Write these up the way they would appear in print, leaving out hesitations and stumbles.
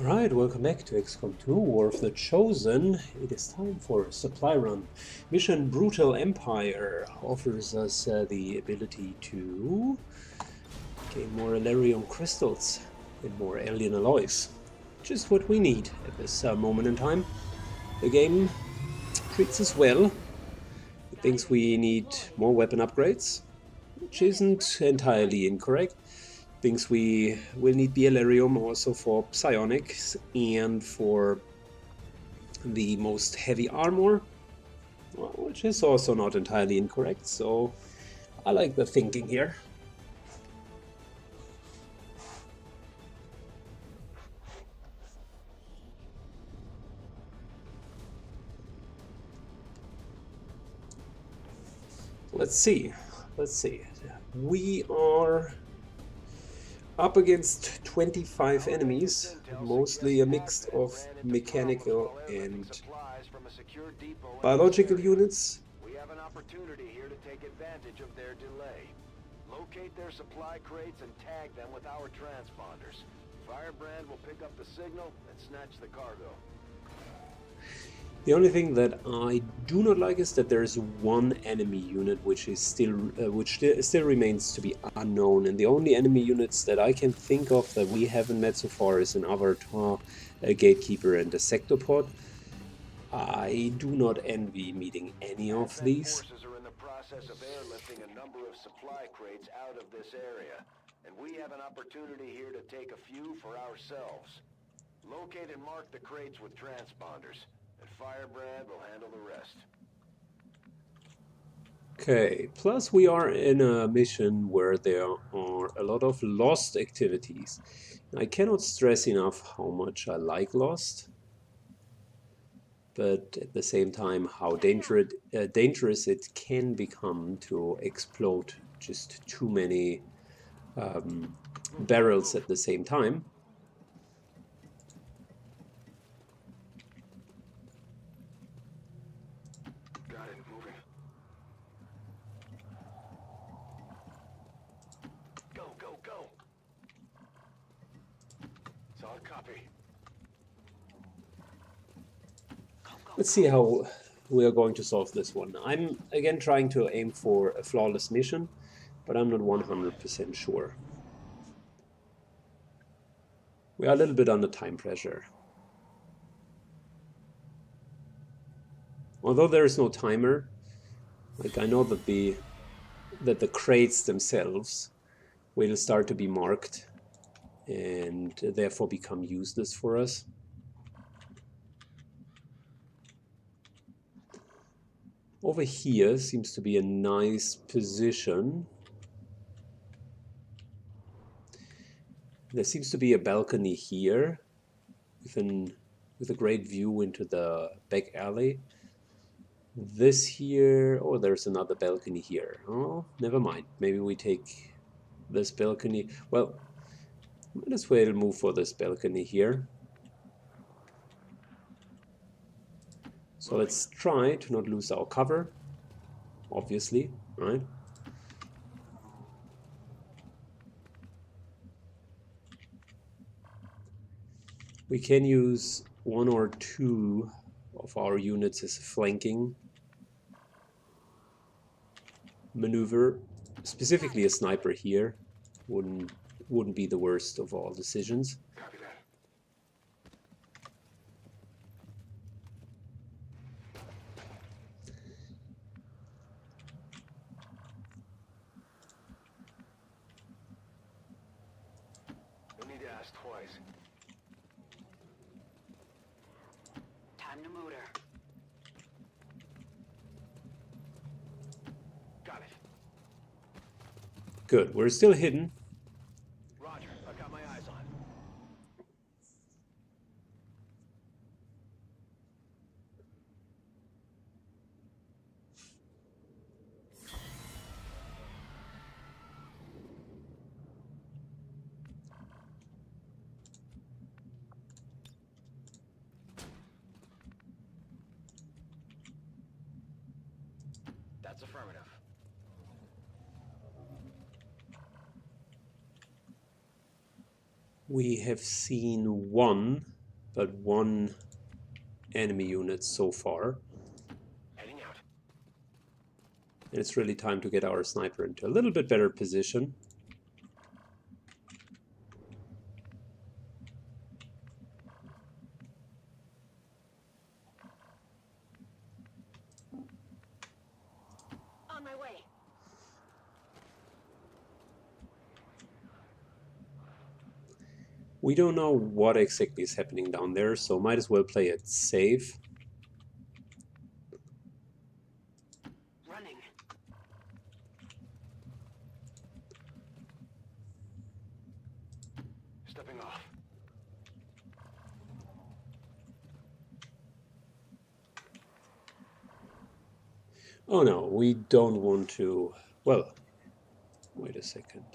Alright, welcome back to XCOM2 War of the Chosen. It is time for a supply run. Mission Brutal Empire offers us the ability to gain more Elerium crystals and more alien alloys. Just what we need at this moment in time. The game treats us well. It thinks we need more weapon upgrades, which isn't entirely incorrect. Thinks we will need Elerium also for psionics and for the most heavy armor, which is also not entirely incorrect, so I like the thinking here. Let's see. We are up against 25 enemies, mostly a mix of mechanical and biological units. We have an opportunity here to take advantage of their delay. Locate their supply crates and tag them with our transponders. Firebrand will pick up the signal and snatch the cargo. The only thing that I do not like is that there is one enemy unit which still remains to be unknown, and the only enemy units that I can think of that we haven't met so far is an Avatar, a Gatekeeper, and a Sectopod. I do not envy meeting any of these. Forces are in the process of airlifting a number of supply crates out of this area, and we have an opportunity here to take a few for ourselves. Locate and mark the crates with transponders, and Firebrand will handle the rest. Okay, plus we are in a mission where there are a lot of Lost activities. I cannot stress enough how much I like Lost, but at the same time how dangerous it can become to explode just too many barrels at the same time. Got it, moving. Go, go, go! Solid copy. Let's see how we are going to solve this one. I'm again trying to aim for a flawless mission, but I'm not 100% sure. We are a little bit under time pressure. Although there is no timer, like I know that the crates themselves will start to be marked and therefore become useless for us. Over here seems to be a nice position. There seems to be a balcony here with a great view into the back alley. This here, oh, there's another balcony here. Oh, never mind. Maybe we take this balcony. Well, might as well move for this balcony here. So let's try to not lose our cover, obviously, right? We can use one or two of our units as flanking maneuver. Specifically a sniper here wouldn't be the worst of all decisions. Copy that. No need to ask twice. Time to motor. Got it. Good, we're still hidden. Roger, I've got my eyes on. That's affirmative. We have seen one enemy unit so far. Heading out. And it's really time to get our sniper into a little bit better position. On my way. We don't know what exactly is happening down there, so might as well play it safe. Running. Stepping off. Oh no, we don't want to... Well, wait a second.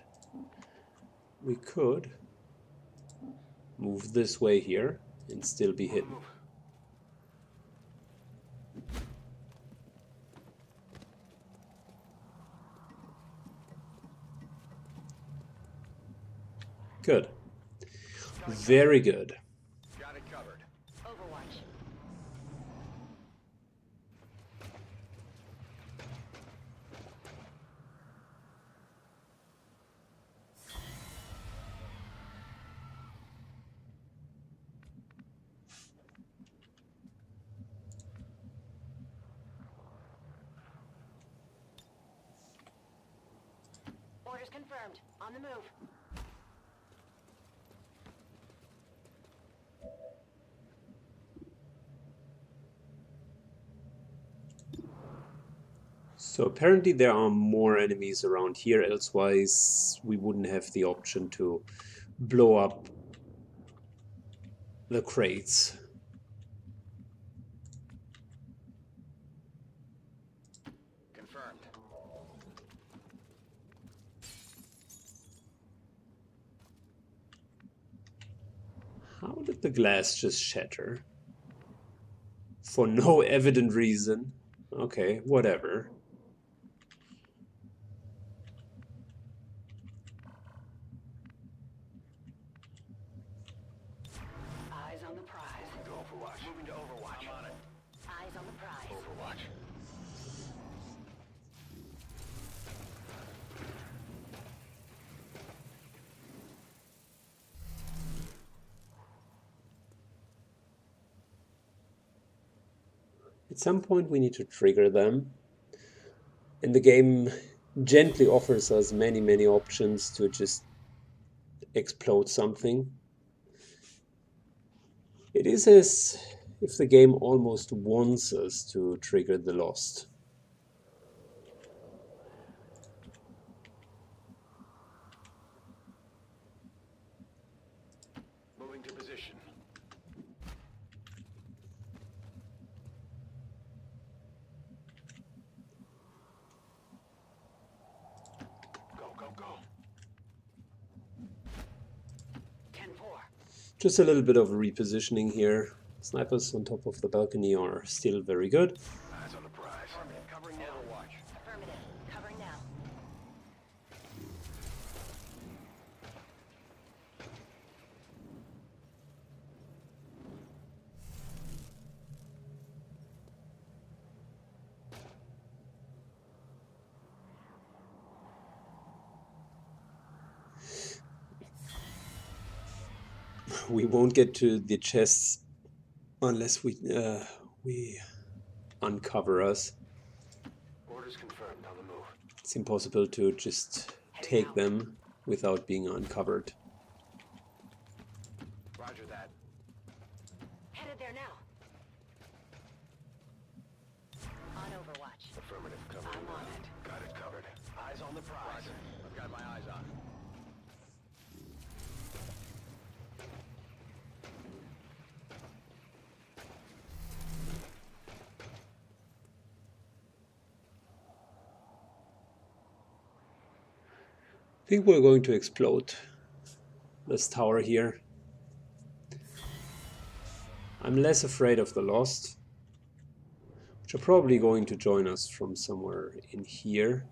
We could move this way here and still be hidden. Move. Good. Very good. Got it covered. Overwatch. Orders confirmed. On the move. So apparently there are more enemies around here, elsewise we wouldn't have the option to blow up the crates. Confirmed. How did the glass just shatter? For no evident reason. Okay, whatever. Eyes on the prize. Moving to Overwatch. Moving to Overwatch. I'm on it. Eyes on the prize. Overwatch. At some point we need to trigger them. And the game gently offers us many options to just explode something. It is as if the game almost wants us to trigger the lost. Moving to position. Go, go, go. 10-4. Just a little bit of repositioning here. Snipers on top of the balcony are still very good. Eyes on the prize. Covering now. Overwatch. Affirmative. Covering now. We won't get to the chests unless we uncover us. Orders confirmed. On the move. It's impossible to just take them without being uncovered. Roger that. Headed there now. On Overwatch. Affirmative. Covering I'm on it. Got it covered. Eyes on the prize. Roger. I've got my eyes on it. I think we're going to explode this tower here. I'm less afraid of the Lost, which are probably going to join us from somewhere in here.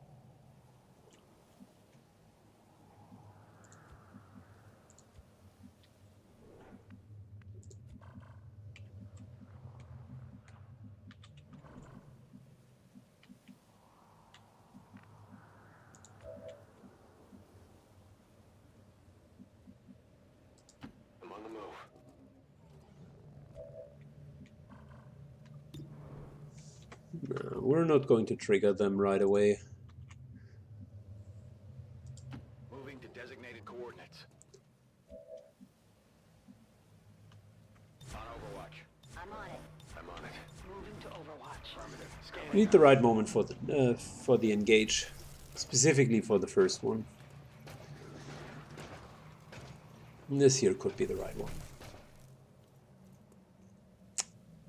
we're not going to trigger them right away. Moving to designated coordinates. On Overwatch. I'm on it. I'm on it. Moving to Overwatch. Affirmative. Scanning. We need the right moment for the engage, specifically for the first one. And this here could be the right one.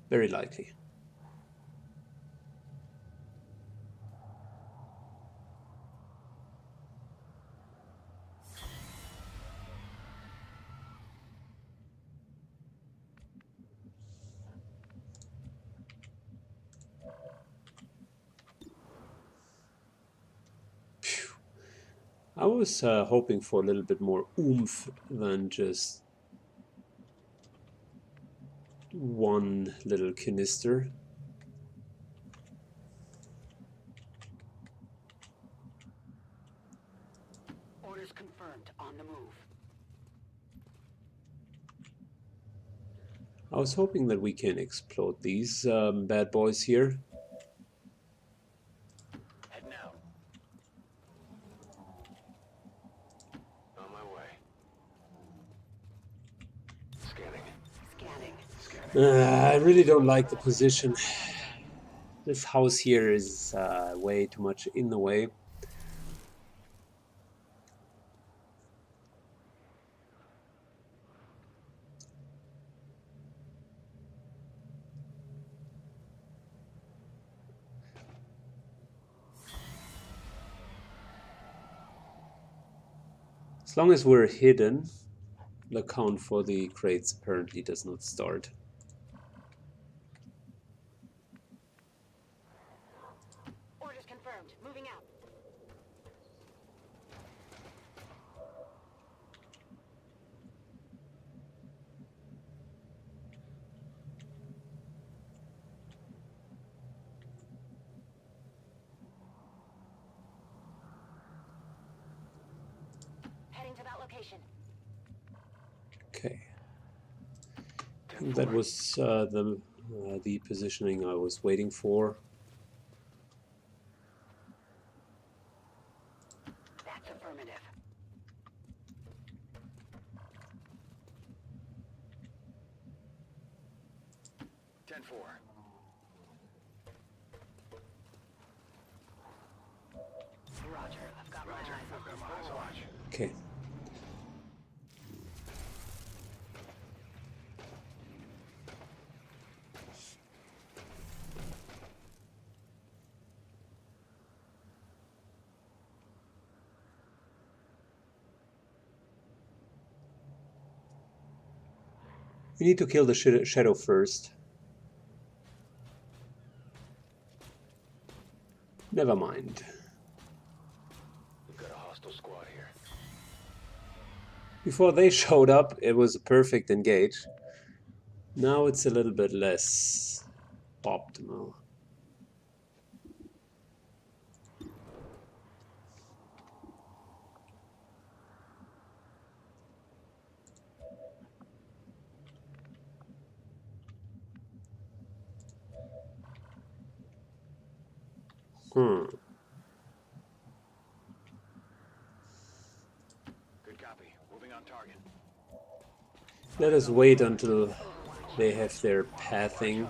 Very likely. I was hoping for a little bit more oomph than just one little canister. Orders confirmed. On the move. I was hoping that we can explode these bad boys here. Head now. On my way. Scanning. Scanning. I really don't like the position. This house here is way too much in the way. As long as we're hidden, the count for the crates apparently does not start. Orders confirmed. Moving out. Heading to that location. Okay. I think that was the positioning I was waiting for. That's affirmative. Ten-four. Roger. I've got my Roger. eyes I've got on my eyes on watch. Okay. We need to kill the shadow first. Never mind. We've got a hostile squad here. Before they showed up, it was a perfect engage. Now it's a little bit less optimal. Good copy. Moving on target. Let us wait until they have their pathing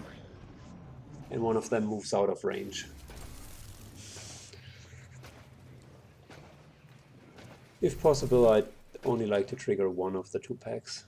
and one of them moves out of range. If possible, I'd only like to trigger one of the two packs.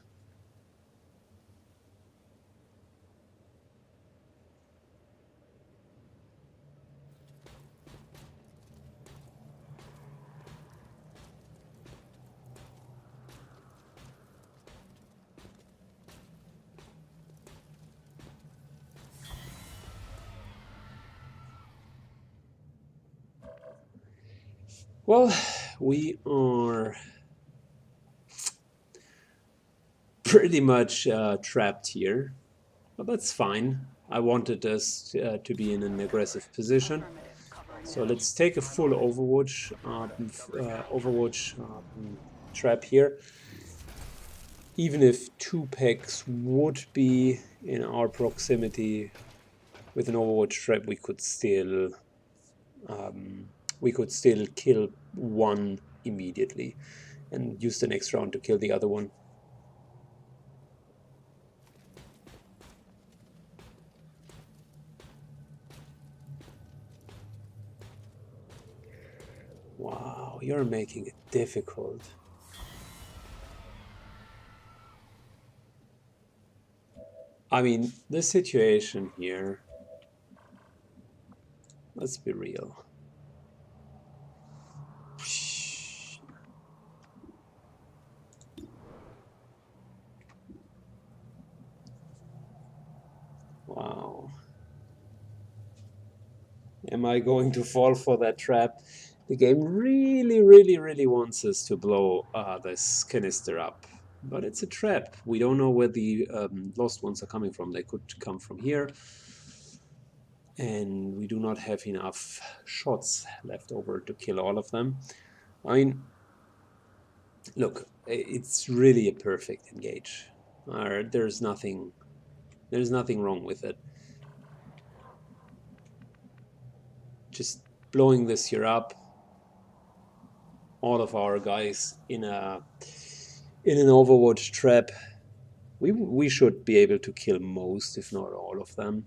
Well, we are pretty much trapped here, but that's fine. I wanted us to be in an aggressive position, so let's take a full Overwatch trap here. Even if two packs would be in our proximity, With an Overwatch trap, we could still kill one immediately and use the next round to kill the other one. Wow, you're making it difficult. I mean, this situation here, let's be real. Wow. Am I going to fall for that trap? The game really wants us to blow this canister up. But it's a trap. We don't know where the lost ones are coming from. They could come from here. And we do not have enough shots left over to kill all of them. I mean, look, it's really a perfect engage. There's nothing wrong with it. Just blowing this here up, all of our guys in an Overwatch trap. We should be able to kill most, if not all of them.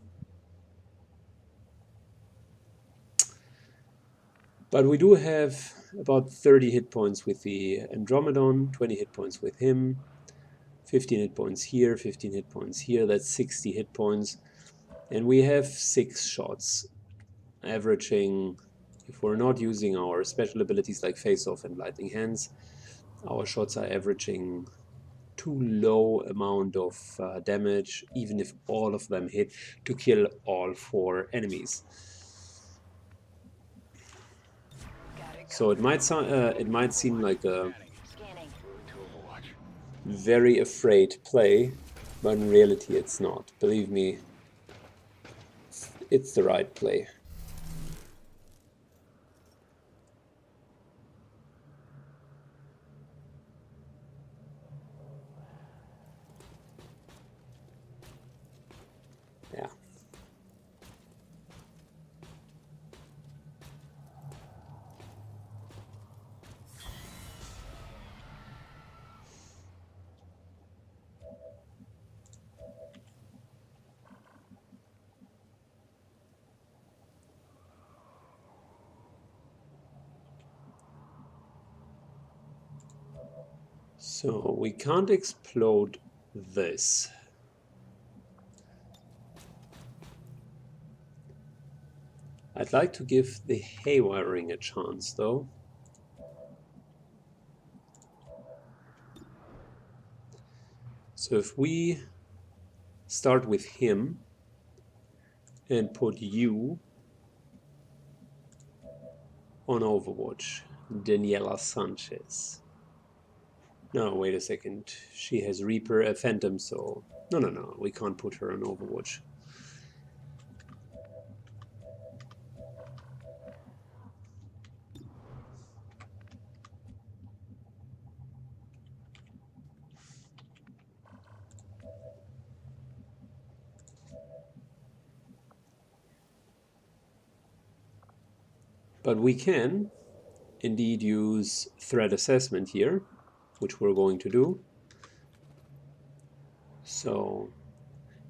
But we do have about 30 hit points with the Andromedon, 20 hit points with him, 15 hit points here, 15 hit points here. That's 60 hit points. And we have 6 shots, averaging, if we're not using our special abilities like Face Off and Lightning Hands, our shots are averaging too low amount of damage, even if all of them hit, to kill all 4 enemies. So it might seem like a very afraid play, but in reality it's not. Believe me, it's the right play. Yeah. So we can't explode this. I'd like to give the haywiring a chance though. So if we start with him and put you on Overwatch, Daniela Sanchez. No, wait a second. She has Reaper, Phantom, so... No, we can't put her on Overwatch. But we can indeed use threat assessment here, which we're going to do. So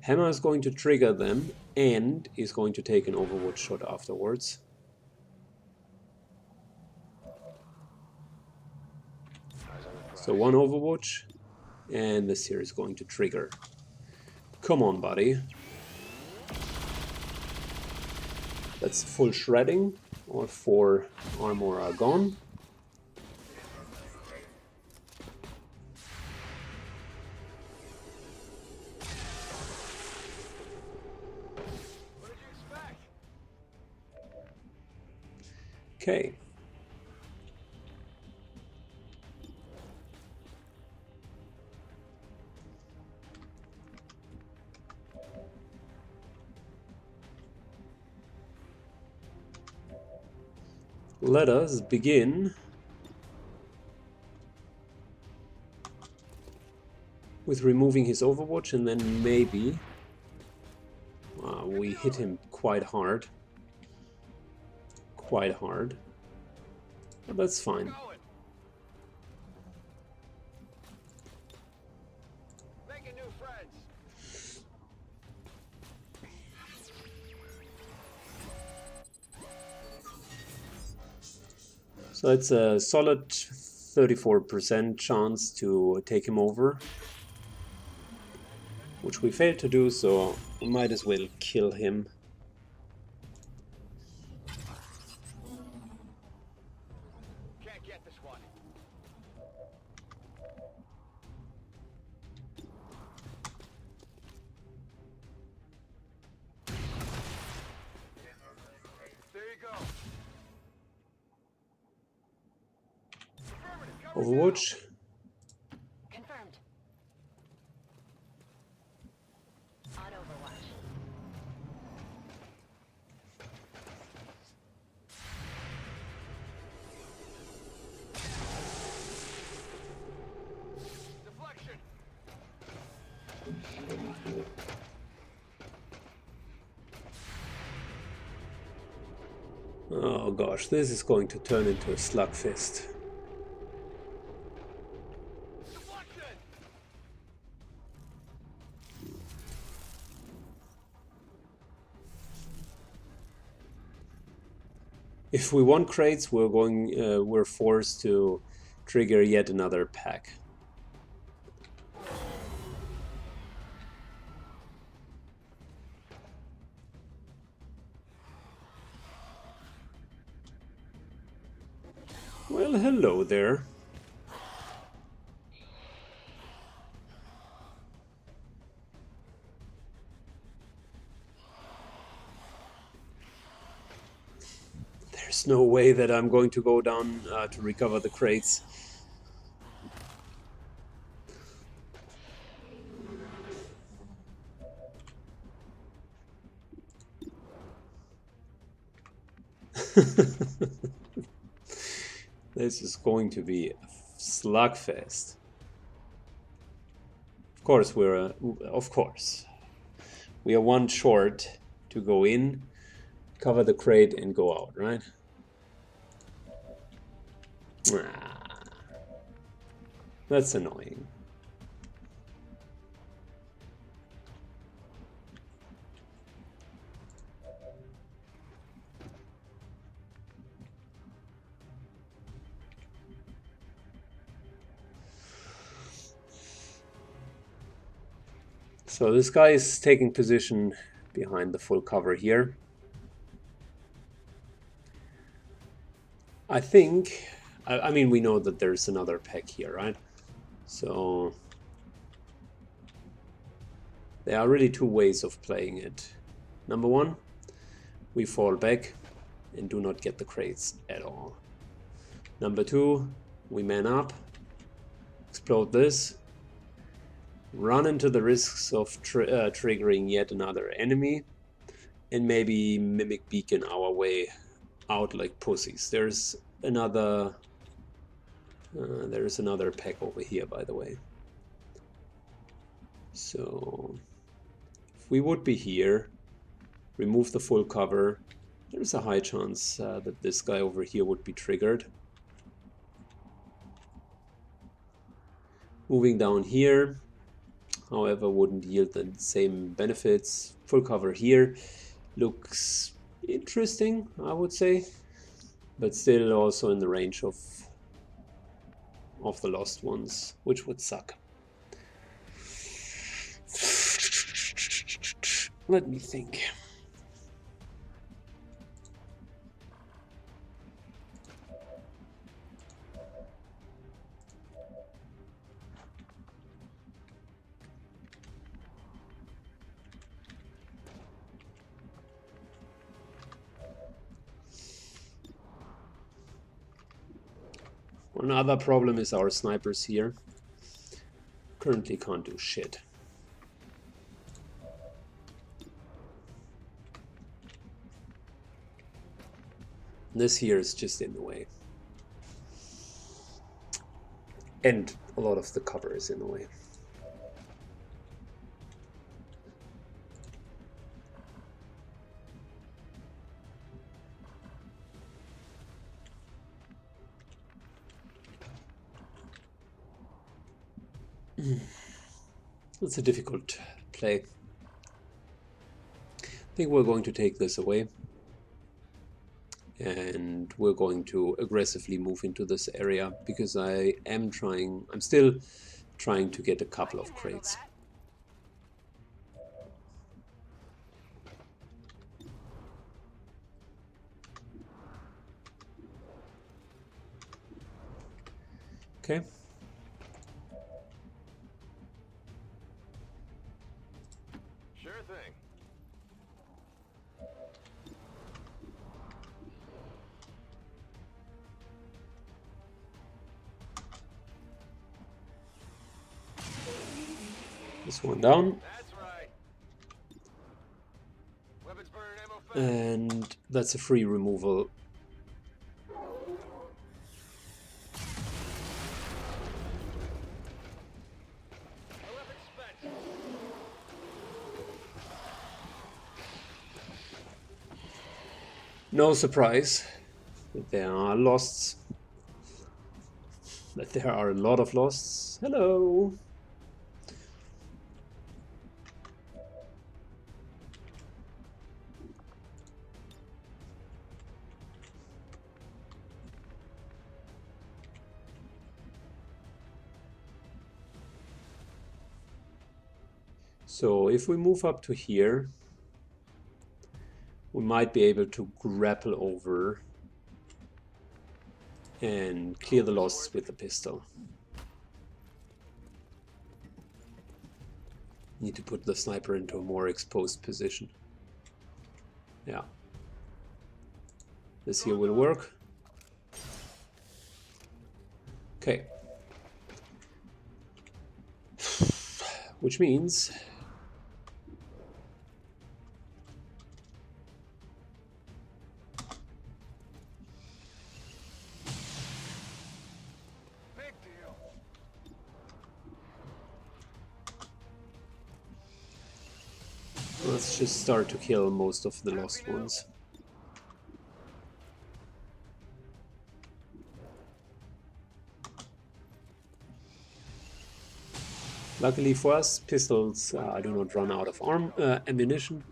Hammer is going to trigger them and is going to take an Overwatch shot afterwards. So 1 Overwatch, and this here is going to trigger. Come on, buddy. That's full shredding. All 4 armor are gone. Okay. Let us begin with removing his Overwatch, and then maybe we hit him quite hard. Quite hard. But that's fine. Making new friends. So it's a solid 34% chance to take him over, which we failed to do, so we might as well kill him. Can't get this one. There you go. Overwatch. Confirmed. On Overwatch. Deflection. Oh gosh, this is going to turn into a slugfest. Deflection. If we want crates, we're forced to trigger yet another pack. Well, hello there. There's no way that I'm going to go down to recover the crates. This is going to be a slugfest. Of course, we are one short to go in, cover the crate, and go out, right? That's annoying. So this guy is taking position behind the full cover here. I think, I mean, we know that there's another pack here, right? So there are really two ways of playing it. Number one, we fall back and do not get the crates at all. Number two, we man up, explode this, run into the risks of triggering yet another enemy, and maybe mimic beacon our way out like pussies. There's another pack over here, by the way. So if we would be here, remove the full cover, there's a high chance that this guy over here would be triggered. Moving down here, however, wouldn't yield the same benefits. Full cover here looks interesting, I would say, but still also in the range of the lost ones, which would suck. Let me think. Another problem is our snipers here. Currently can't do shit. This here is just in the way. And a lot of the cover is in the way. It's a difficult play. I think we're going to take this away. And we're going to aggressively move into this area because I'm still trying to get a couple of crates. Okay. Sure thing. This one down. That's right. Weapons burning ammo fast. And that's a free removal. My weapons spent. No surprise that there are losts. That there are a lot of losts. Hello. So if we move up to here, we might be able to grapple over and clear the losts with the pistol. Need to put the sniper into a more exposed position. Yeah. This here will work. Okay. Which means Big deal. let's just start to kill most of the lost ones. Luckily for us, pistols do not run out of ammunition.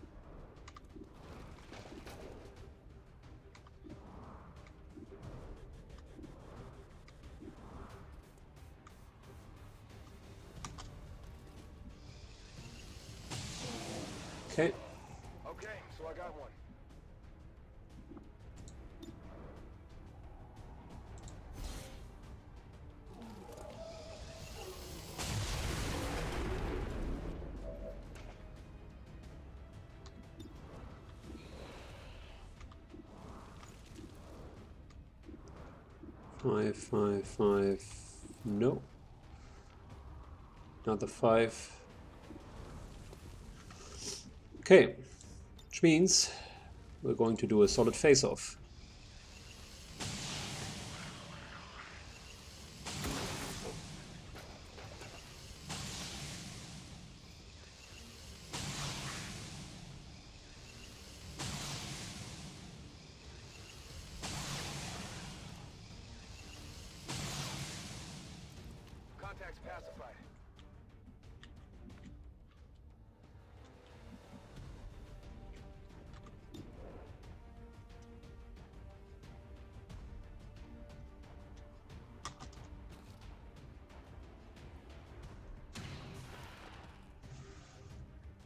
Okay. Okay, so I got one. Five. No. Another 5. Okay. Which means we're going to do a solid face-off. Contact's pacified.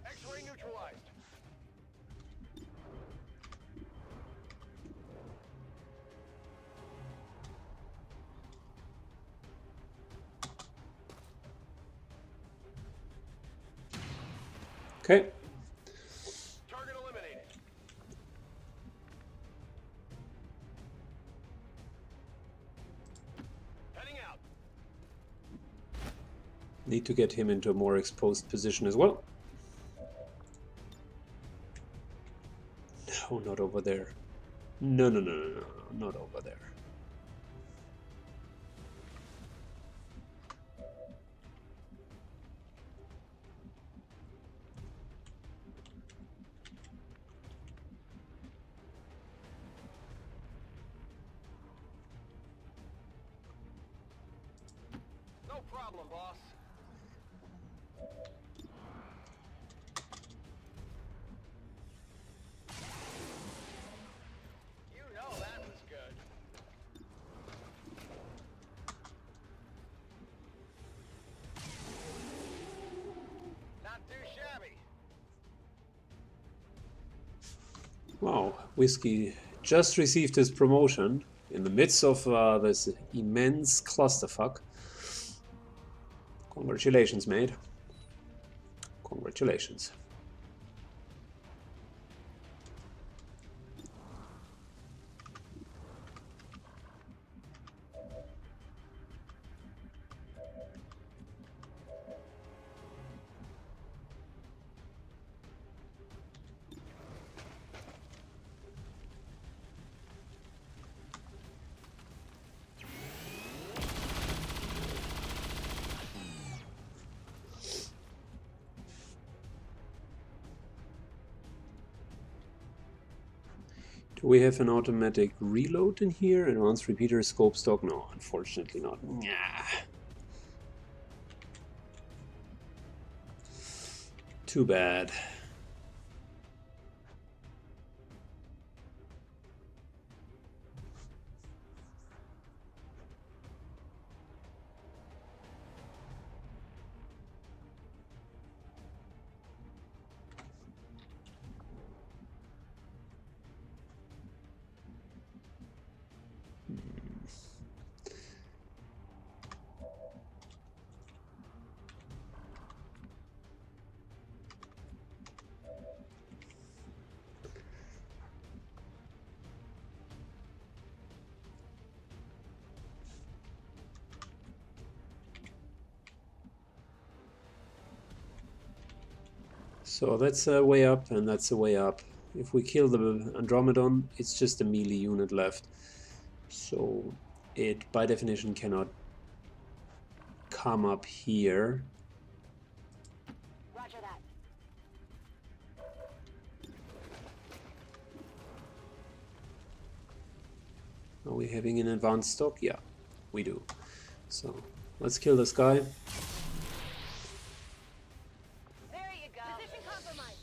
X-ray neutralized. Okay. Target eliminated. Heading out. Need to get him into a more exposed position as well. No, not over there. No, not over there. No problem, boss. Wow, Whiskey just received his promotion in the midst of this immense clusterfuck. Congratulations, mate. Congratulations. Do we have an automatic reload in here? Advanced repeater scope stock? No, unfortunately not. Nah. Too bad. So that's a way up, and that's a way up. If we kill the Andromedon, it's just a melee unit left. So it, by definition, cannot come up here. Roger that. Are we having an advanced stock? Yeah, we do. So let's kill this guy. There you go. Position compromised.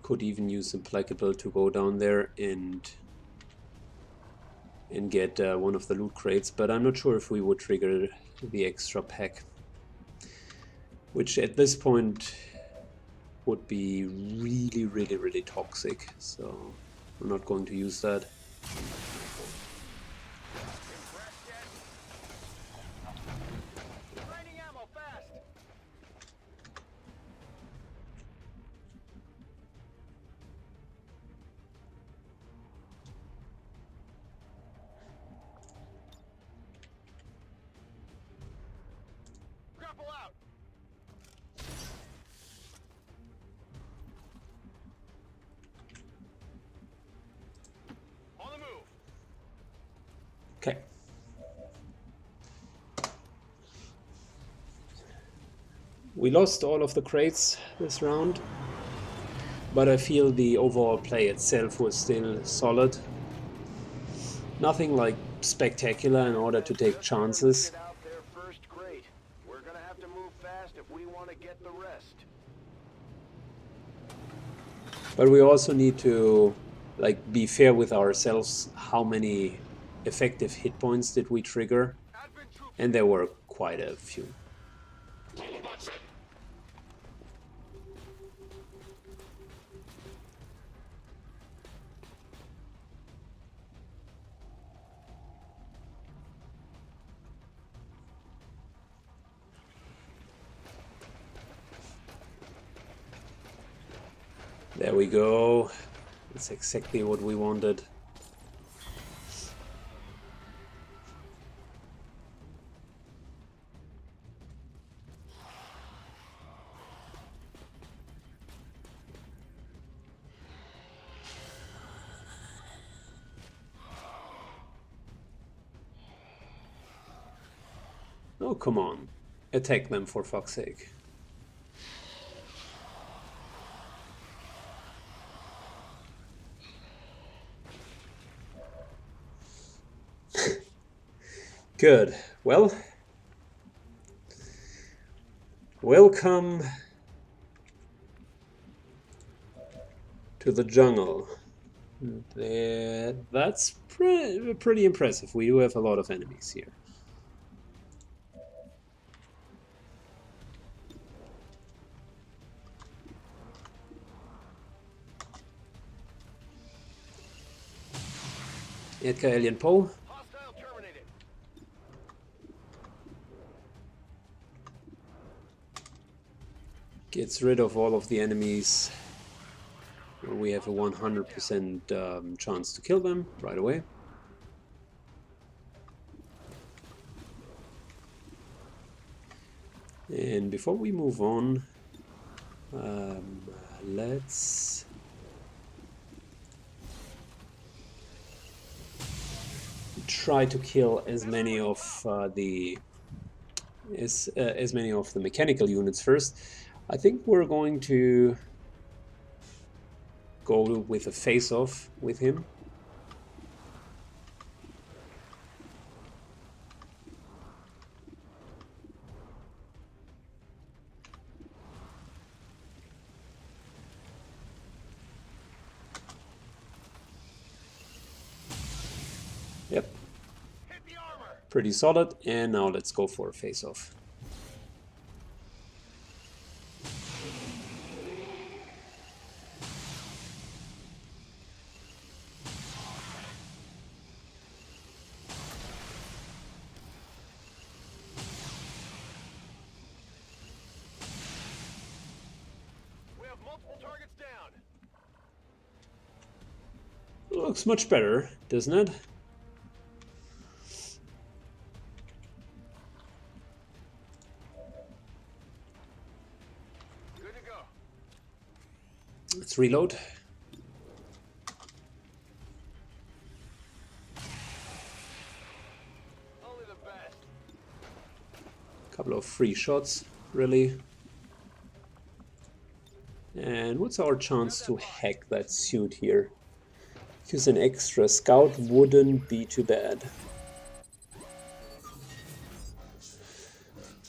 Could even use Implacable to go down there and get one of the loot crates, but I'm not sure if we would trigger the extra pack, which at this point would be really, really, really toxic. So we're not going to use that. Okay. We lost all of the crates this round, but I feel the overall play itself was still solid. Nothing like spectacular in order to take chances. We're gonna have to move fast if we want to get the rest. But we also need to be fair with ourselves. How many effective hit points did we trigger? And there were quite a few. There we go. That's exactly what we wanted. Oh, come on. Attack them, for fuck's sake. Good. Well, welcome to the jungle. That's pretty impressive. We do have a lot of enemies here. Edgar Allan Poe Hostile terminated. gets rid of all of the enemies where we have a 100% chance to kill them right away. And before we move on, let's try to kill as many of as many of the mechanical units first. I think we're going to go with a face-off with him. Yep. Hit the armor. Pretty solid, and now let's go for a face-off. We have multiple targets down. Looks much better, doesn't it? Good to go. Let's reload. Only the best. Couple of free shots, really. And what's our chance to hack that suit here? Use an extra scout wouldn't be too bad.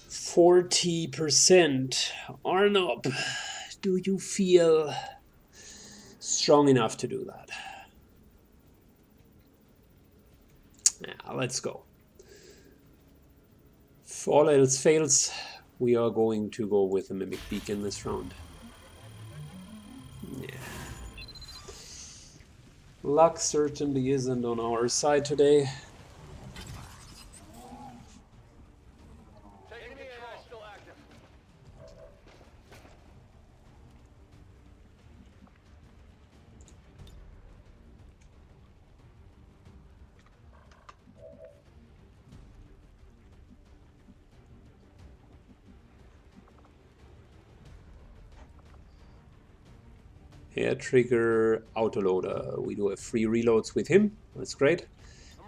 40%. Arnob, do you feel strong enough to do that? Yeah, let's go. If all else fails, we are going to go with a Mimic Beacon this round. Yeah. Luck certainly isn't on our side today. Taking control. Still active. Hair trigger autoloader. We do have free reloads with him. That's great,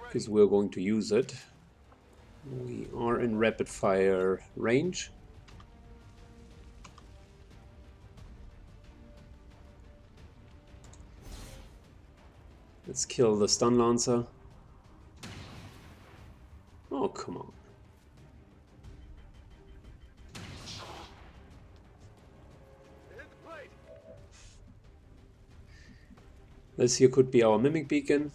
because we're going to use it. We are in rapid fire range. Let's kill the stun lancer. Oh, come on. Hit the plate. This here could be our Mimic Beacon.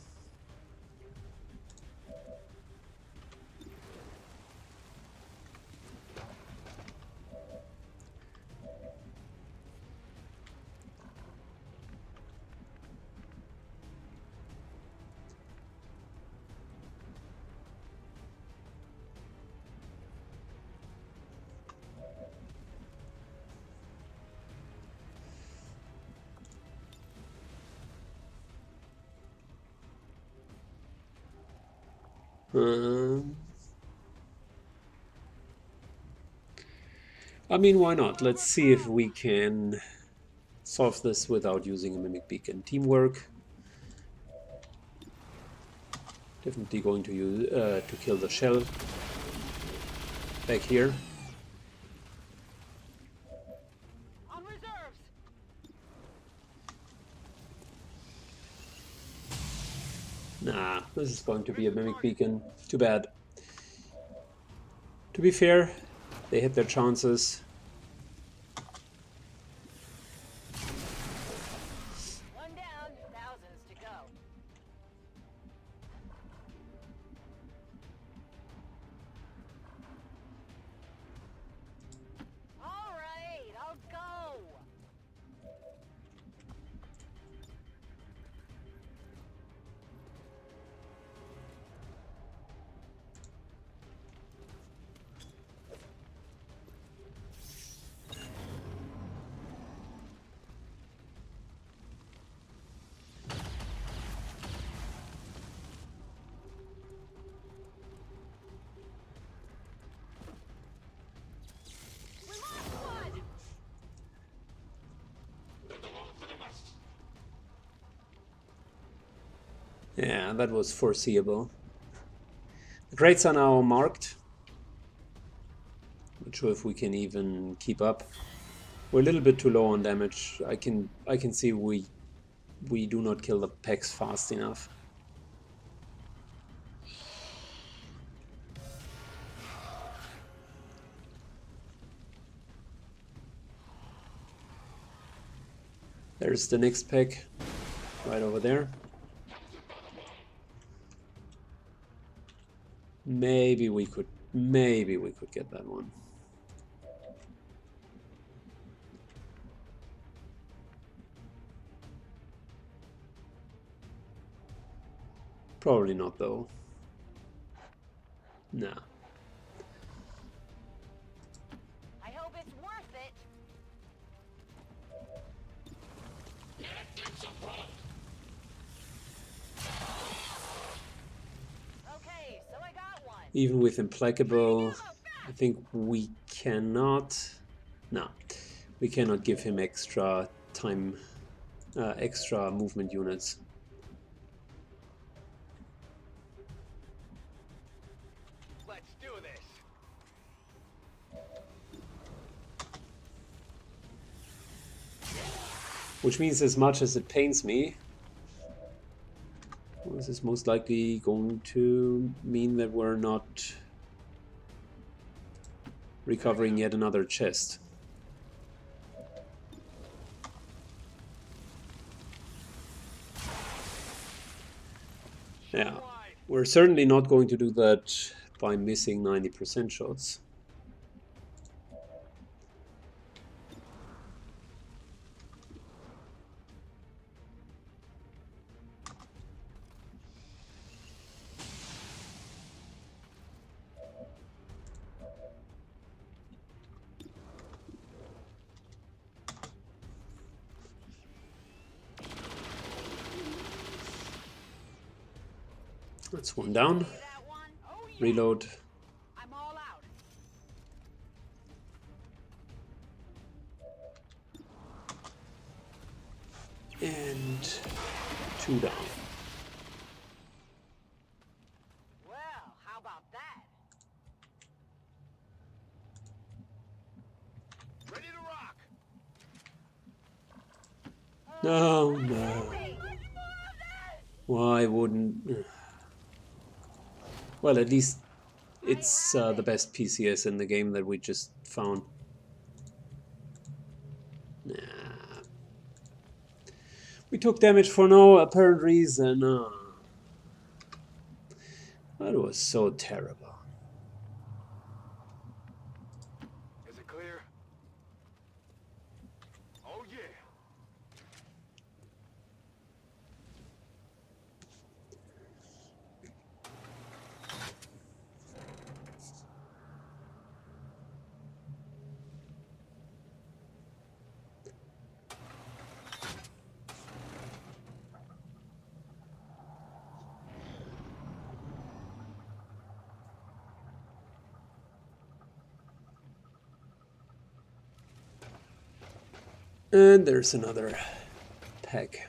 I mean, why not? Let's see if we can solve this without using a Mimic Beacon. Teamwork. Definitely going to use to kill the shell back here. On reserves. Nah, this is going to be a Mimic Beacon. Too bad. To be fair, they hit their chances. One down, thousands to go. All right, I'll go. Yeah, that was foreseeable. The crates are now marked. Not sure if we can even keep up. We're a little bit too low on damage. I can see we do not kill the pecks fast enough. There's the next peck right over there. Maybe we could get that one. Probably not though. Nah. I hope it's worth it. Okay, so I got one. Even with implacable, I think we cannot. No, we cannot give him extra time, extra movement units. Let's do this. Which means, as much as it pains me, this is most likely going to mean that we're not recovering yet another chest. Yeah, we're certainly not going to do that by missing 90% shots. That's one down. Reload. I'm all out. And 2 down. Well, how about that? Ready to rock. No, no. Why wouldn't... Well, at least it's the best PCS in the game that we just found. Nah. We took damage for no apparent reason. That was so terrible. Is it clear? Oh yeah. And there's another pack.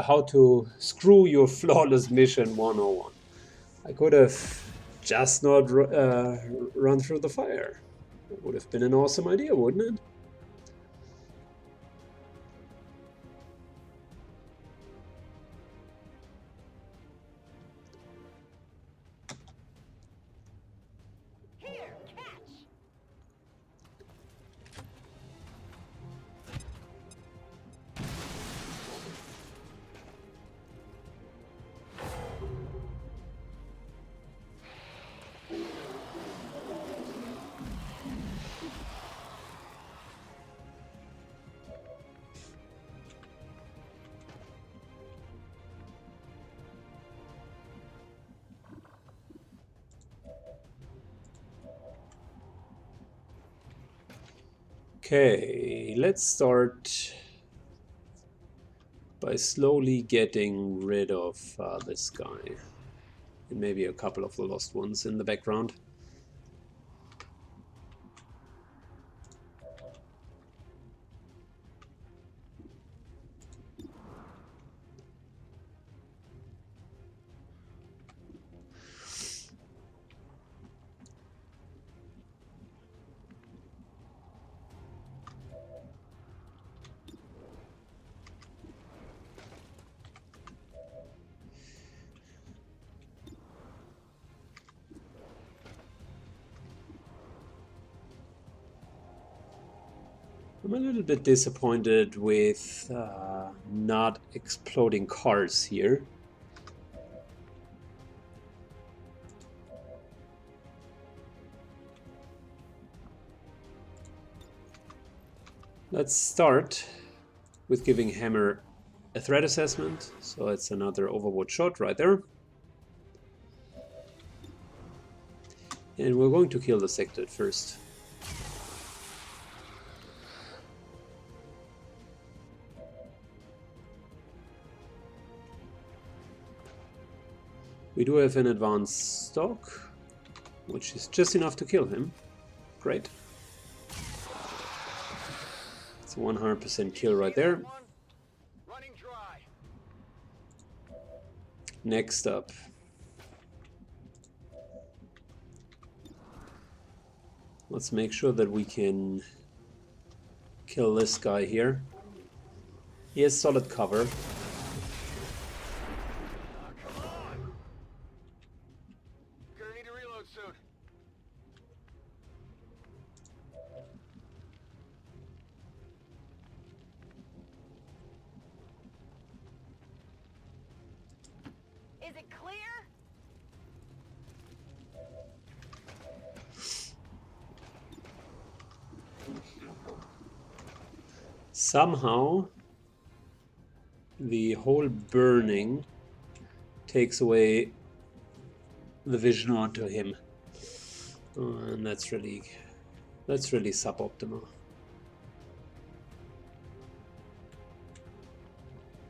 How to screw your flawless mission 101. I could have just not run through the fire. It would have been an awesome idea, wouldn't it? Here, catch. Okay, let's start by slowly getting rid of this guy. And maybe a couple of the lost ones in the background. I'm a little bit disappointed with not exploding cars here. Let's start with giving Hammer a threat assessment. So it's another overwatch shot right there. And we're going to kill the sector first. We do have an advanced stock, which is just enough to kill him. Great. It's a 100% kill right there. Next up. Let's make sure that we can kill this guy here. He has solid cover. Is it clear? Somehow, the whole burning takes away the vision onto him, and that's really suboptimal.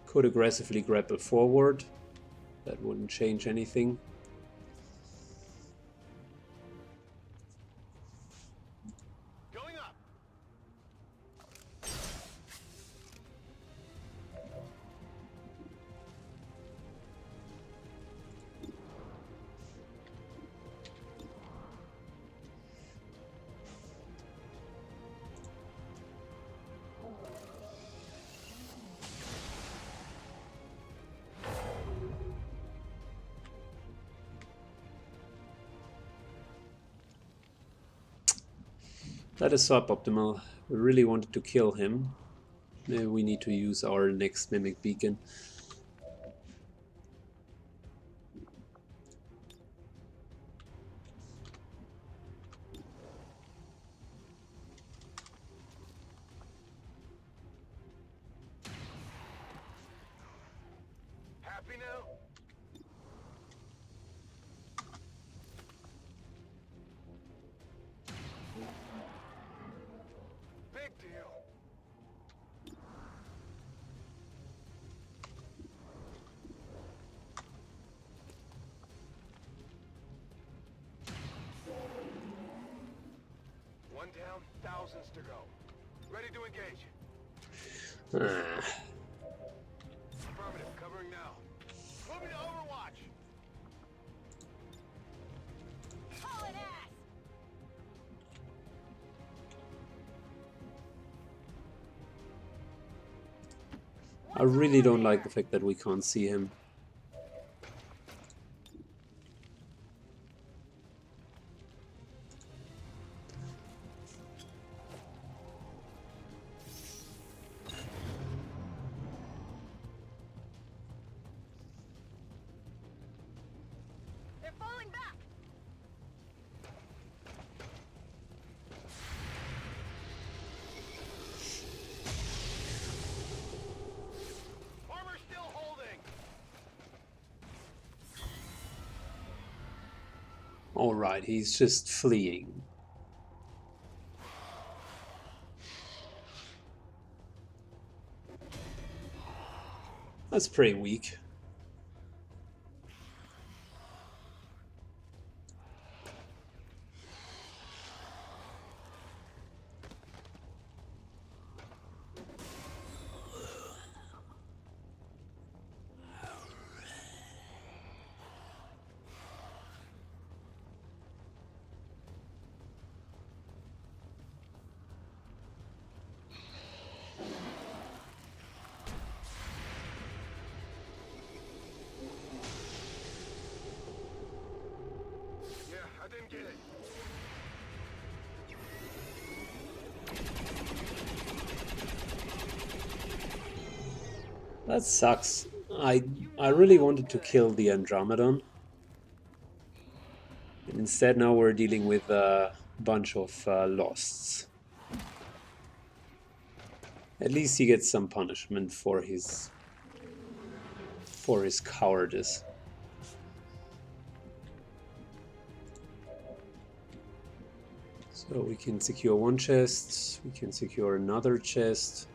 Could aggressively grapple forward. That wouldn't change anything. Going up. That is suboptimal. We really wanted to kill him. Maybe we need to use our next Mimic Beacon. Happy now? Big deal. One down, thousands to go. Ready to engage. Affirmative, covering now. Moving to Overwatch. Hauling ass! I really don't like the fact that we can't see him. They're falling back! Armor still holding. Alright, he's just fleeing. That's pretty weak. Yeah, I didn't get it. That sucks. I really wanted to kill the Andromedon. And instead now we're dealing with a bunch of losts. At least he gets some punishment for his cowardice. So we can secure one chest, we can secure another chest.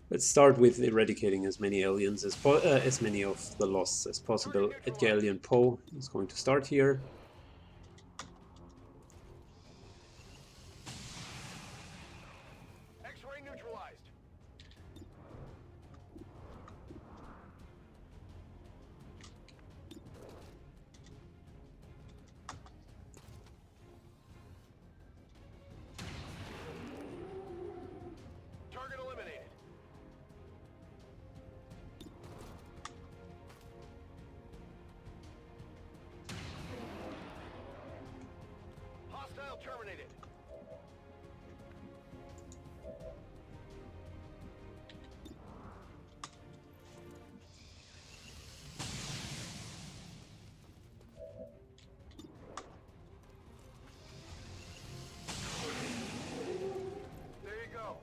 Let's start with eradicating as many aliens as many of the losts as possible. Edgar Alien Poe is going to start here. X-ray neutralized. Target eliminated. Hostile terminated. There you go.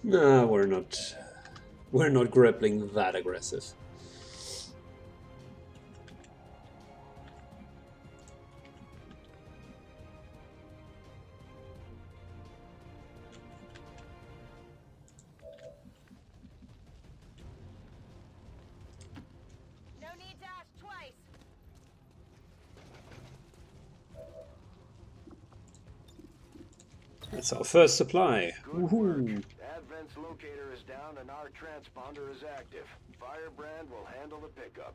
No, we're not. We're not grappling that aggressive. No need to ask twice. That's our first supply. Good Woohoo! work. Advent's locator is down and our transponder is active. Firebrand will handle the pickup.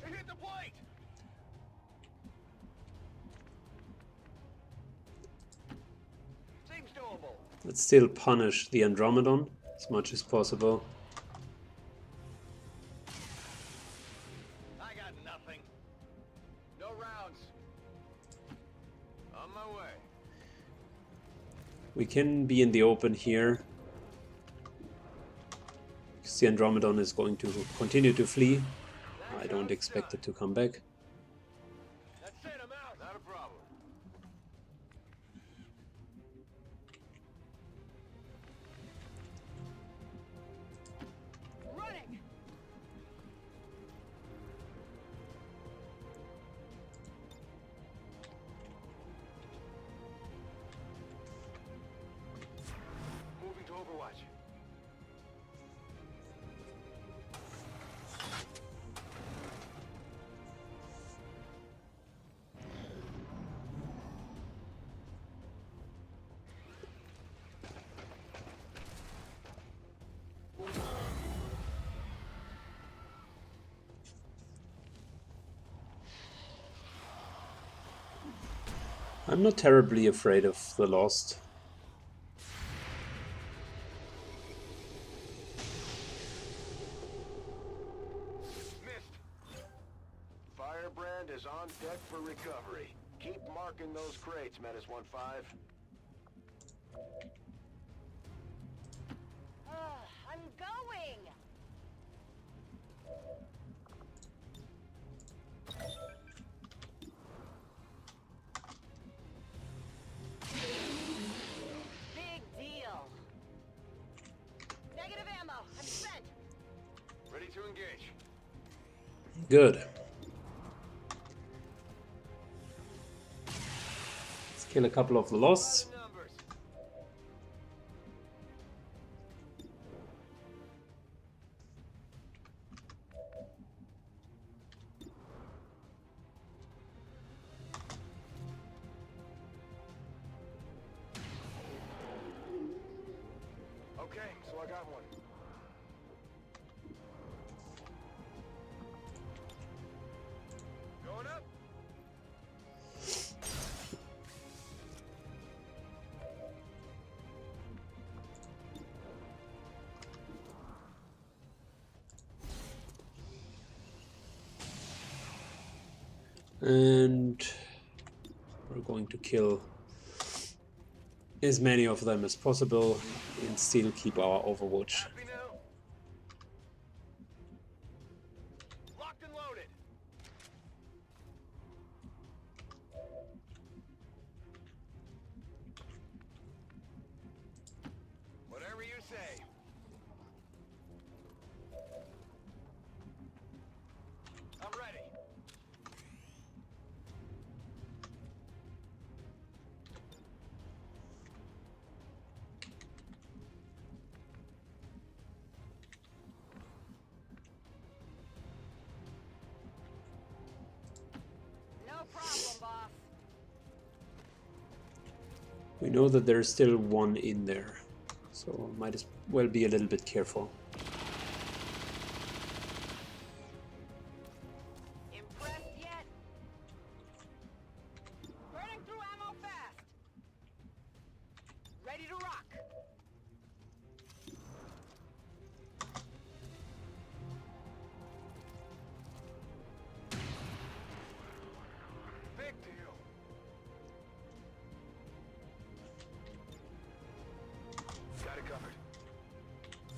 It hit the plate! Seems doable. Let's still punish the Andromedon as much as possible. I got nothing. No rounds. On my way. We can be in the open here, because the Andromedon is going to continue to flee. I don't expect it to come back. That's it, I'm out. Not a problem. Running. Moving to Overwatch. I'm not terribly afraid of the Lost. Missed. Firebrand is on deck for recovery. Keep marking those crates, Menace 1-5. I'm going. Big deal. Negative ammo. I'm spent. Ready to engage. Good. Let's kill a couple of the Losts. By the numbers. Okay, so I got one. Going up. And we're going to kill as many of them as possible and still keep our Overwatch. Happy now? Locked and loaded. Whatever you say. I'm ready. No problem, boss. We know that there's still one in there, so might as well be a little bit careful. Impressed yet? Burning through ammo fast. Ready to rock. Big deal. Got it covered.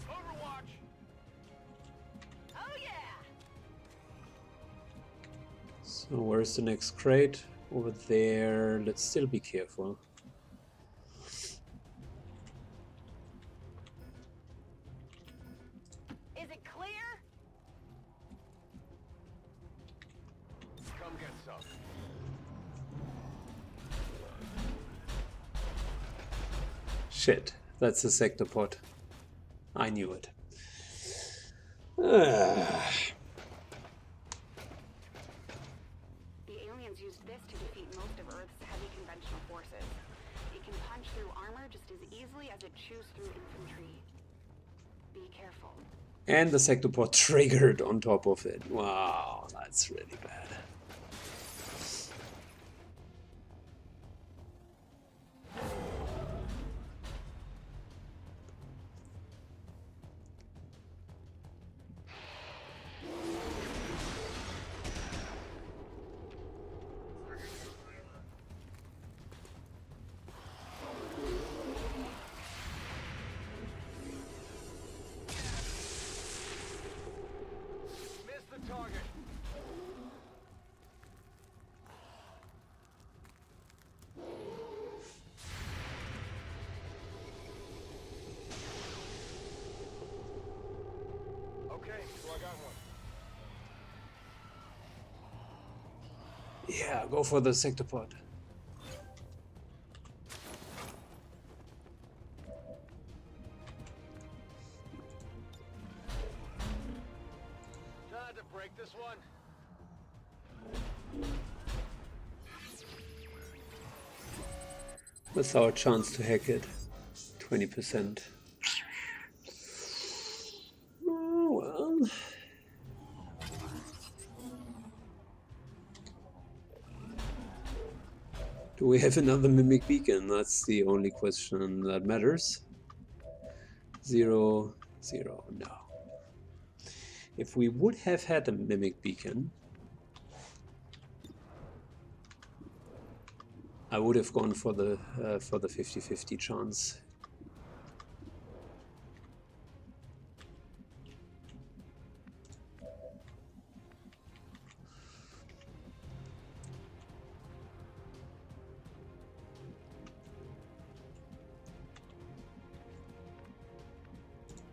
Overwatch. Oh yeah. So where's the next crate? Over there. Let's still be careful. Is it clear? Come get some. Shit, that's a sector pod. I knew it. Ah. The aliens used this to defeat most of Earth's heavy conventional forces. It can punch through armor just as easily as it chews through infantry. Be careful. And the sector pod triggered on top of it. Wow, that's really bad. Missed the target. Okay, so I got one. Yeah, go for the sector pod. Time to break this one. That's our chance to hack it. 20%. Oh, well. Do we have another mimic beacon? That's the only question that matters. 0, 0, no. If we would have had a mimic beacon, I would have gone for the 50-50 chance.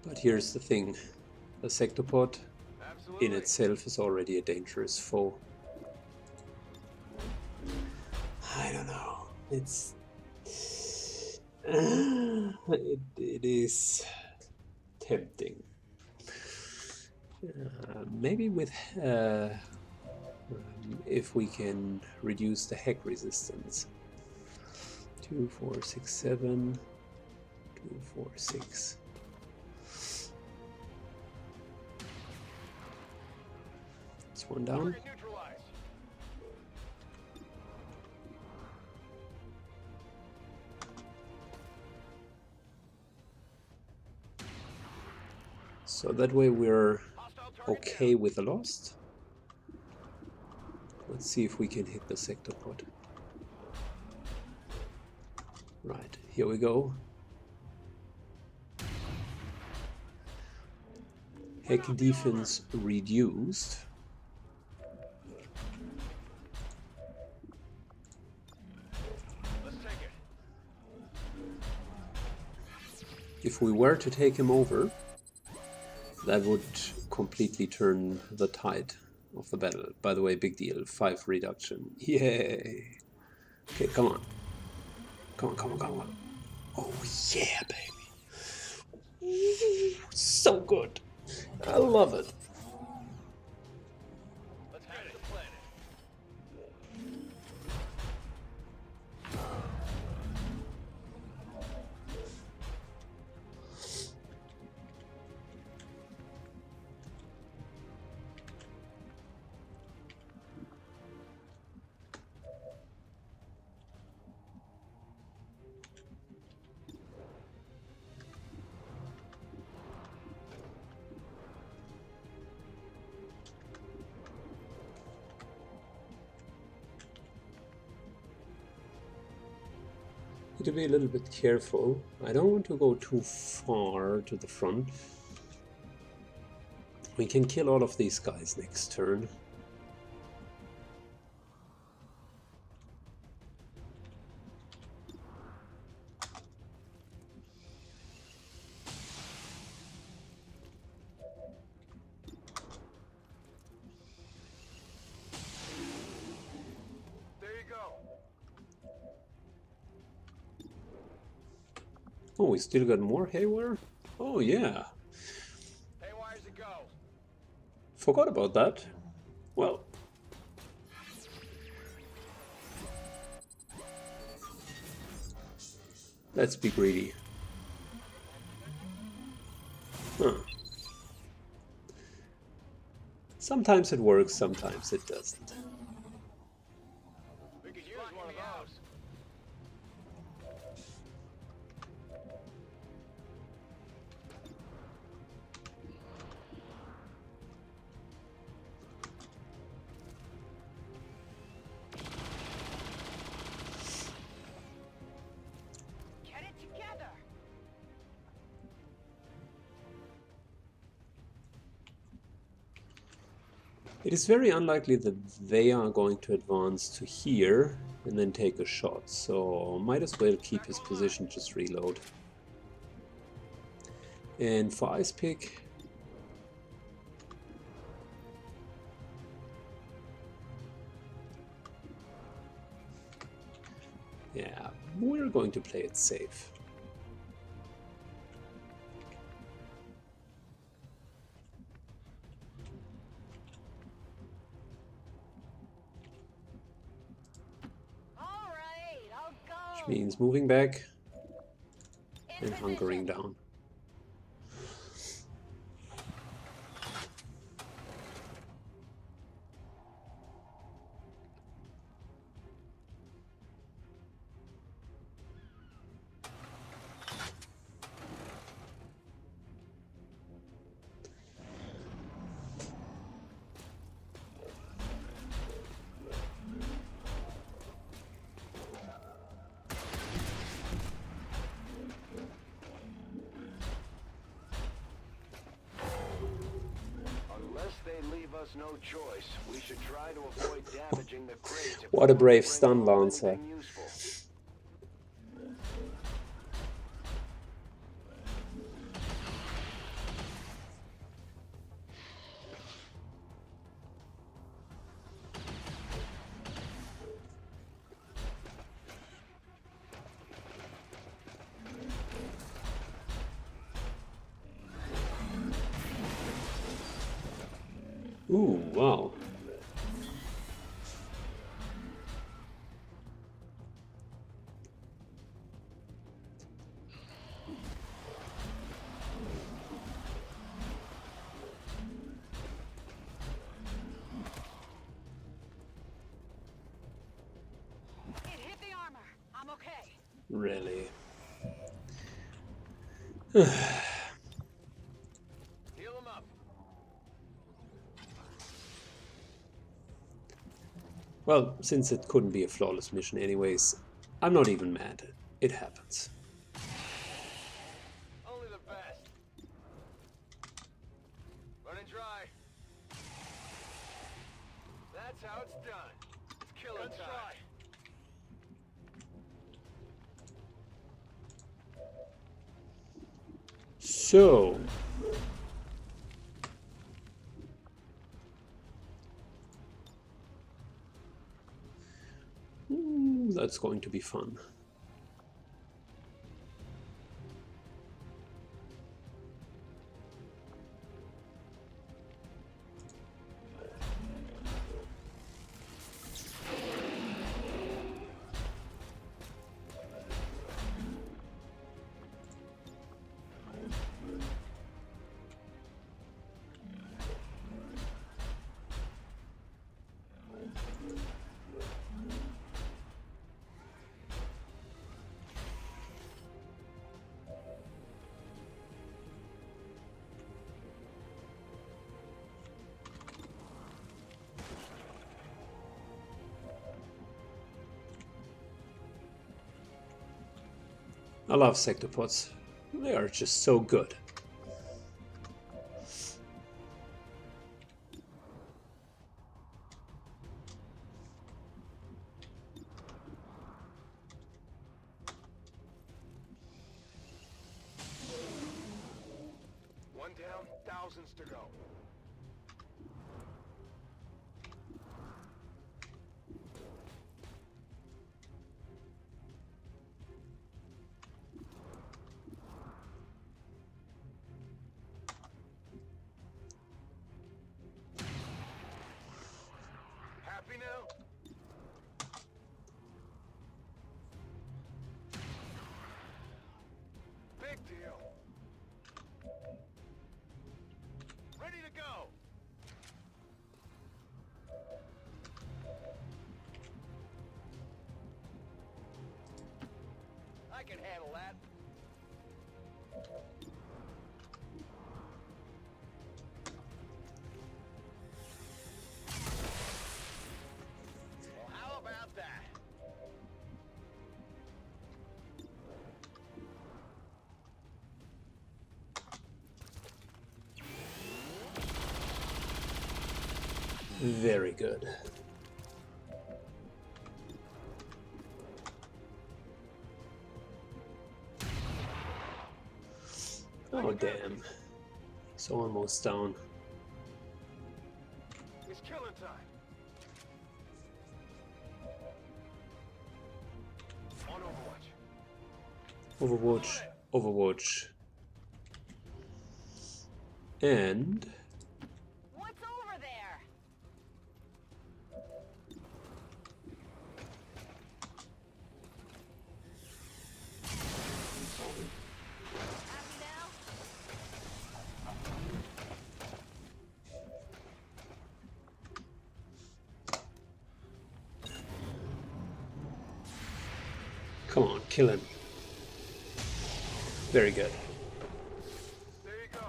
But here's the thing, the sectopod in itself is already a dangerous foe. I don't know, it's... it is tempting. Maybe with... if we can reduce the hack resistance. 2, 4, 6, 7... 2, 4, 6... One down. So that way we're okay with the lost. Let's see if we can hit the sectopod. Right, here we go. Hack defense reduced. If we were to take him over, that would completely turn the tide of the battle. By the way, big deal, 5 reduction. Yay! Okay, come on. Come on, come on, come on. Oh yeah, baby. So good. I love it. To be a little bit careful. I don't want to go too far to the front. We can kill all of these guys next turn. Oh, we still got more haywire? Oh yeah. Haywire's a go. Forgot about that. Well. Let's be greedy. Huh. Sometimes it works, sometimes it doesn't. We could use one of those. Get it together. It is very unlikely that they are going to advance to here and then take a shot, so might as well keep his position, just reload. And for Ice Pick, yeah, we're going to play it safe. All right, I'll go. Which means moving back In and hunkering position. down. us no choice. We should try to avoid damaging the crates. If What we a brave want to stun bring home lancer. anything useful. Ooh, wow. It hit the armor. I'm okay. Really? Heal him up. Well, since it couldn't be a flawless mission anyways, I'm not even mad. It happens. Only the best. Running dry. That's how it's done. It's killing time. So... that's going to be fun. I love sectopods. They are just so good. One down, thousands to go. Happy now? Big deal. Ready to go. I can handle that. Well, how about that? Very good. Oh damn. It's almost down. It's killing time. On Overwatch. Overwatch, Overwatch. And... What's over there? Happy now? come on, kill him. Very good. There you go.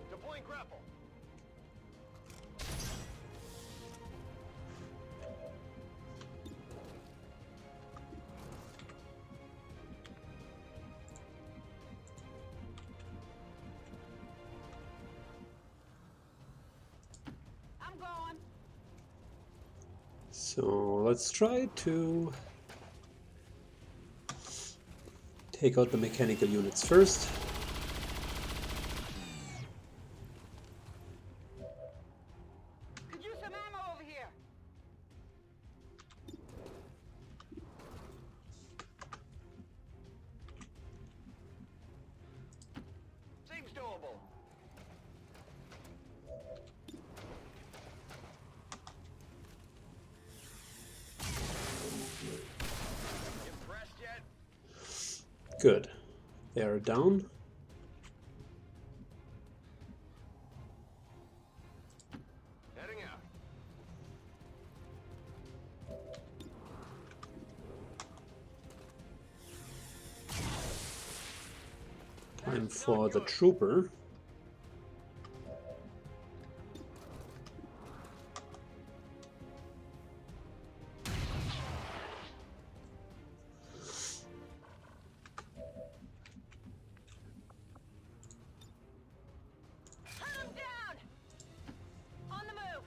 Deploying grapple. I'm going. So let's try to take out the mechanical units first. Could use some ammo over here. Seems doable. Impressed yet? Good. They are down. Heading out. Time for the trooper. Hunt 'em down. On the move.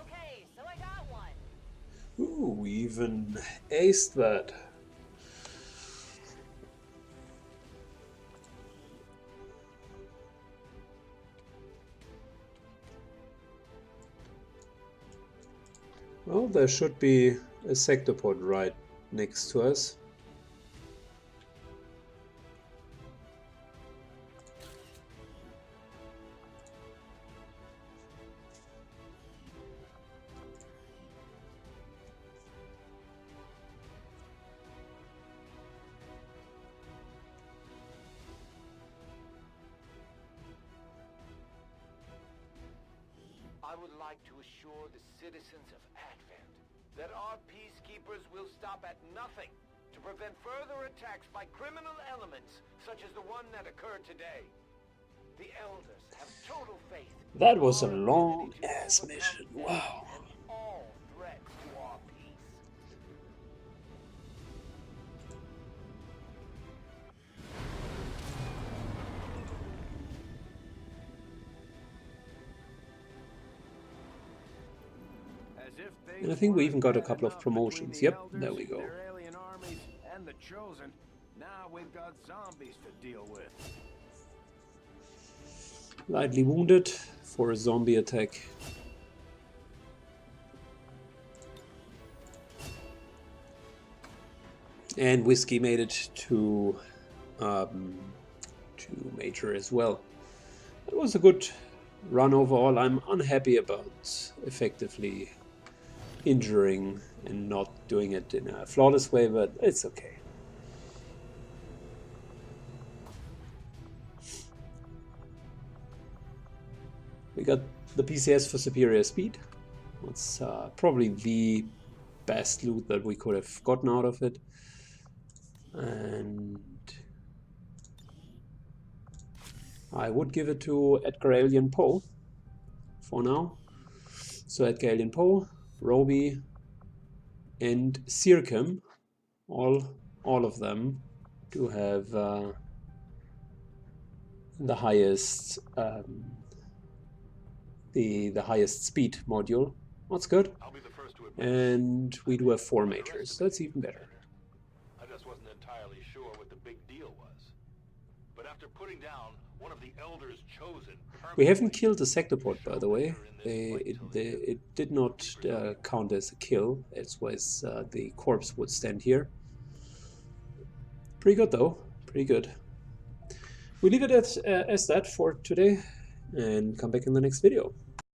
Okay, so I got one. Ooh, we even aced that. Well, there should be a sector pod right next to us. I would like to assure the citizens of Advent that our peacekeepers will stop at nothing to prevent further attacks by criminal elements such as the one that occurred today. The elders have total faith. That was a in our long ability to ass overcome mission. them Wow. and all threats to our peace. And I think we even got a couple of promotions. Yep, there we go. Their alien armies and the Chosen. Now we've got zombies to deal with. Lightly wounded for a zombie attack. And Whiskey made it to Major as well. It was a good run overall. I'm unhappy about effectively injuring and not doing it in a flawless way, but it's okay. We got the PCS for superior speed. It's probably the best loot that we could have gotten out of it. And I would give it to Edgar Allan Poe for now. So Edgar Allan Poe, Roby, and Sirkim, all of them do have the highest the highest speed module. That's good. I'll be the first to admit. And we do have 4 majors. That's even better. I just wasn't entirely sure what the big deal was. But after putting down one of the elders chosen, We haven't killed the sector pod, by the way. It did not count as a kill, as was the corpse would stand here. Pretty good though, pretty good. We leave it as that for today and come back in the next video.